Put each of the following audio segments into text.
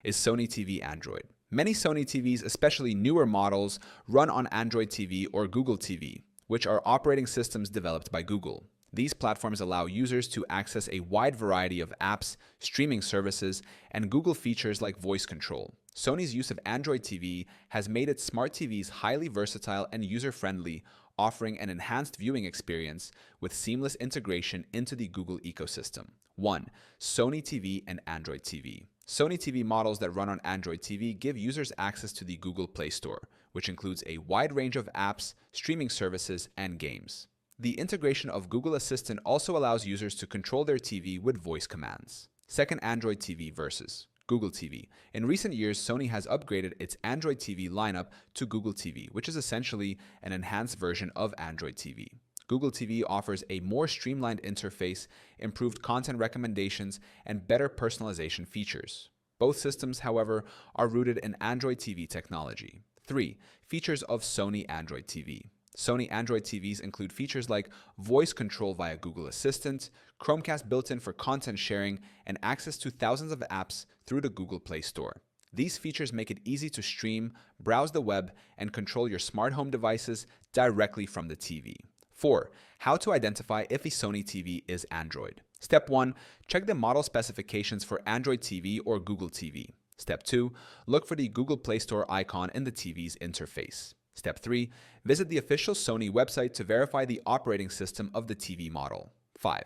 is Sony TV Android. Many Sony TVs, especially newer models, run on Android TV or Google TV, which are operating systems developed by Google. These platforms allow users to access a wide variety of apps, streaming services, and Google features like voice control. Sony's use of Android TV has made its smart TVs highly versatile and user-friendly, offering an enhanced viewing experience with seamless integration into the Google ecosystem. 1. Sony TV and Android TV. Sony TV models that run on Android TV give users access to the Google Play Store, which includes a wide range of apps, streaming services, and games. The integration of Google Assistant also allows users to control their TV with voice commands. Second, Android TV versus Google TV. In recent years, Sony has upgraded its Android TV lineup to Google TV, which is essentially an enhanced version of Android TV. Google TV offers a more streamlined interface, improved content recommendations, and better personalization features. Both systems, however, are rooted in Android TV technology. 3. Features of Sony Android TV. Sony Android TVs include features like voice control via Google Assistant, Chromecast built-in for content sharing, and access to thousands of apps through the Google Play Store. These features make it easy to stream, browse the web, and control your smart home devices directly from the TV. 4. How to identify if a Sony TV is Android. Step 1. Check the model specifications for Android TV or Google TV. Step 2. Look for the Google Play Store icon in the TV's interface. Step 3. Visit the official Sony website to verify the operating system of the TV model. 5.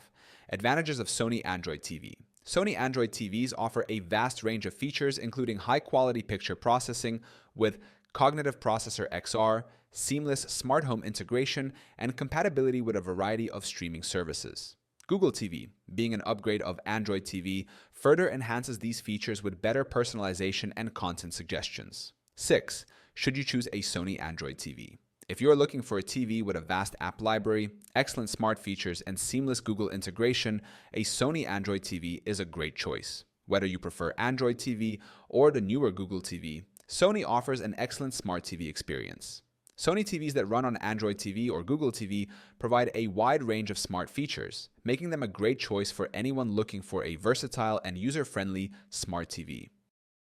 Advantages of Sony Android TV. Sony Android TVs offer a vast range of features, including high-quality picture processing with Cognitive Processor XR, seamless smart home integration, and compatibility with a variety of streaming services. Google TV, being an upgrade of Android TV, further enhances these features with better personalization and content suggestions. 6. Should you choose a Sony Android TV? If you're looking for a TV with a vast app library, excellent smart features, and seamless Google integration, a Sony Android TV is a great choice. Whether you prefer Android TV or the newer Google TV, Sony offers an excellent smart TV experience. Sony TVs that run on Android TV or Google TV provide a wide range of smart features, making them a great choice for anyone looking for a versatile and user-friendly smart TV.